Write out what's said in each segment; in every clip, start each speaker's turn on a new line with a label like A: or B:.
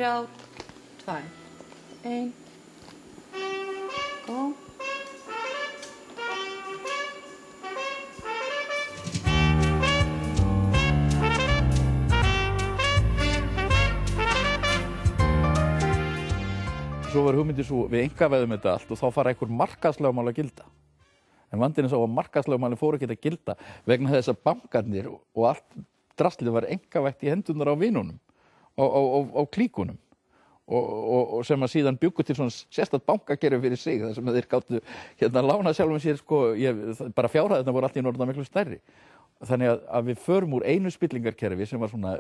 A: 3, 2, 1, go.
B: Svo var hugmyndin svo, við einkavæðum þetta allt og þá fara einhver markaðslögmál að gilda. En vandinn er sá að markaðslögmálin fóru ekki að gilda vegna þess að bankarnir og allt draslið var einkavætt í hendurnar á vinunum, á klíkunum. Og sem að síðan bjuggu til svona sérstakt bankakerfi fyrir sig, þar sem þeir gátu lána sjálfum sér, bara fjárhæðirnar voru allt í orðnar miklu stærri. Þannig að við förum úr einu spillingarkerfi sem var svona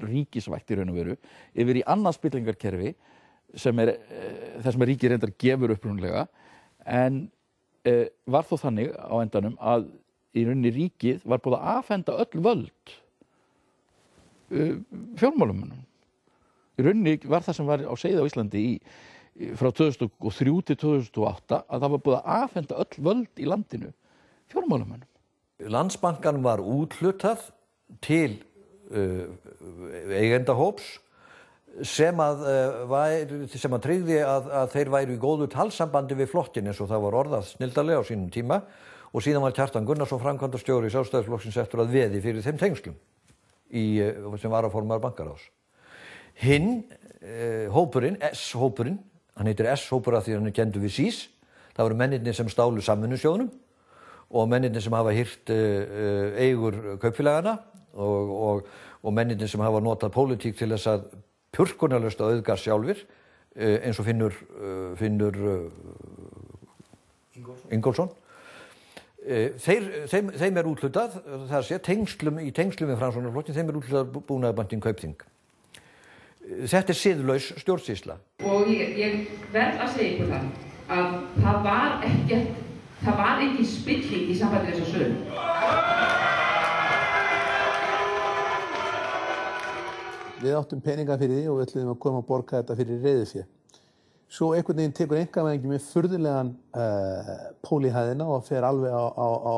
B: ríkisvætt í raun og veru, yfir í annað spillingarkerfi sem það sem ríkið reyndar gefur upprunalega, en var þó þannig á endanum að í rauninni ríkið var búið að afhenda öll völd fjármálumönnum. Í rauninni var það sem var á seyði á Íslandi frá 2003 til 2008 að það var búið að afhenda öll völd í landinu fjármálumönnum.
C: Landsbankanum var úthlutað til eigendahóps sem að tryggði að þeir væru í góðu talsambandi við flokkin eins og það var orðað snilldarlega á sínum tíma, og síðan var Kjartan Gunnarsson framkvæmdastjóri Sjálfstæðisflokksins settur að veði fyrir þeim tengslum sem varaformaður bankaráðs. Hinn hópurinn, S-hópurinn, hann heitir S-hópur af því hann er kenndur við SÍS, það voru mennirnir sem stálu Samvinnusjóðnum og mennirnir sem hafa hirt eigur kaupfélagana og mennirnir sem hafa notað pólitík til þess að purkunarlaust að auðga sjálfir, eins og Finnur Ingólfsson. Þeim er úthlutað, það sé, í tengslum við Framsóknarflokkinn, þeim er úthlutað Búnaðarbandinn Kaupþing. Þetta er siðlaus stjórnsýsla.
D: Og ég verð að segja ykkur það að það var ekki spilling í sambandi við þessa sölu.
E: Við áttum peninga fyrir því og við ætluðum að koma að borga þetta fyrir reiðufé. Svo einhvern veginn tekur einkavæðingin með furðulegan pól í hæðina og fer alveg á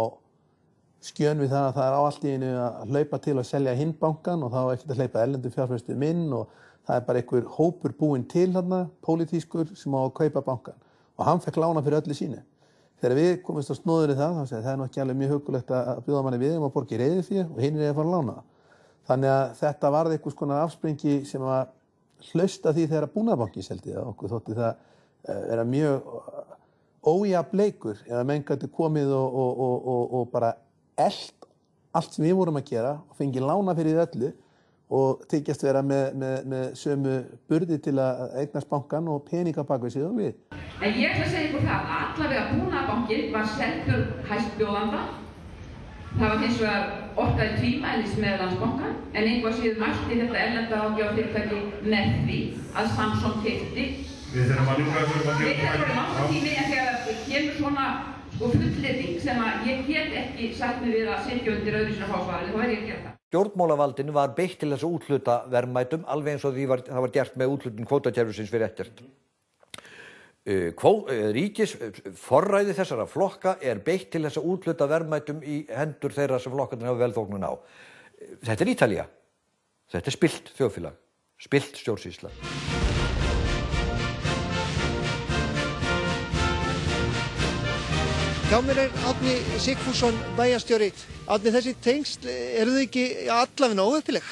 E: skjön við það að það á allt í einu að hlaupa til að selja hinn bankan og þá ekkert að hleypa erlendu fjárfestum inn og það er bara einhver hópur búinn til þarna, pólitískur, sem á að kaupa bankan. Og hann fekk lána fyrir öllu sínu. Þegar við komumst á snóður í það, þá segir það er nú ekki alveg mjög hugulegt að bjóða manni við að borga í reiðufé og hinn er að fara að lána það. Þannig að þetta varð einhvers konar afsprengi sem að hlausta því þegar Búnaðarbanki seldi það. Okkur þótti það vera mjög ójafn leikur eða menn gætu komið og bara elt allt sem við vorum að gera og fengið lána fyrir öllu og þykjast vera með sömu burði til að eignast bankan og peninga bak við sig og við.
D: En ég ætla að segja ykkur það að allavega Búnaðarbankinn var seldur hæstbjóðanda. Það var hins vegar orkaði tvímælis með Landsbankann, en einhvað síður mælti þetta erlenda ráðgjafarfyrirtæki með því að Samson keypti.
F: Við þurfum að ljúka þessu.
D: Við þurfum að náttúrulega tími, en þegar kemur svona fullyrðing sem að ég get ekki sagt mig við að sitja undir öðru sinna fásvarið, þá verð ég að gera það.
C: Stjórnmálavaldinu var beitt til þess að úthluta verðmætum, alveg eins og það var gert með úthlutun kvótakerfisins fyrir ekkert. Forræði þessara flokka er beitt til þess að úthluta verðmætum í hendur þeirra sem flokkarnir hafa velþóknun á. Þetta er Ítalía. Þetta er spillt þjóðfélag, spillt stjórnsýsla.
G: Hjá mér er Árni Sigfússon, bæjarstjóri. Árni, þessi tengsl, eru þau ekki allavega óheppileg?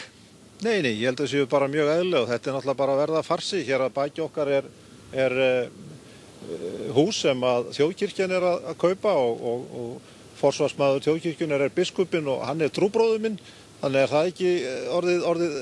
H: Nei, ég held að það séu bara mjög eðlileg og þetta er náttúrulega bara að verða farsi. Hér að baki okkar er hús sem að þjóðkirkjan er að kaupa og forsvarsmaður þjóðkirkjunar er biskupinn og hann er trúbróðir minn, þannig er það ekki orðið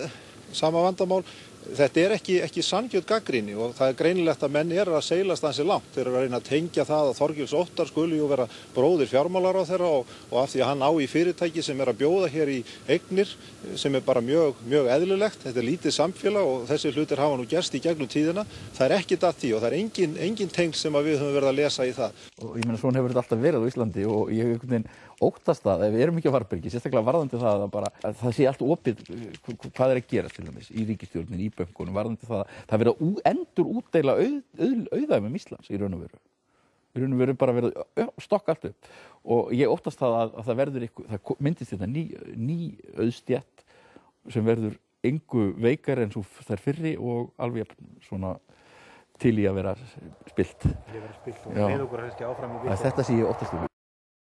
H: sama vandamál. Þetta er ekki sanngjörn gagnrýni og það er greinilegt að menn eru að seilast ansi langt. Þeir eru að reyna að tengja það að Þorgils Óttar skuli jú vera bróðir fjármálaráðherra og af því að hann á í fyrirtæki sem er að bjóða hér í eignir sem er bara mjög eðlilegt. Þetta er lítið samfélag og þessi hlutir hafa nú gerst í gegnum tíðina. Það er ekkert að því og það er engin tengl sem að við höfum verið að lesa í það.
B: Og ég meina, svona hefur þetta alltaf verið á Íslandi og ég einhvern veginn óttast það, ef við erum ekki á varðbergi, sérstaklega varðandi það að það sé allt opið hvað er að gera til dæmis í ríkisstjórninni, í bönkunum, varðandi það verið að endur útdeila auðæfum Íslands í raun og veru. Í raun og veru bara verið að stokka allt upp. Og ég óttast það að það verður það myndist þetta ný auðstétt sem verður engu veikar en svo þær fyrri og alveg svona til í að vera spilt.
I: Til í að vera spilt og með okkur kannski áfram í
B: þetta sé ég óttast um.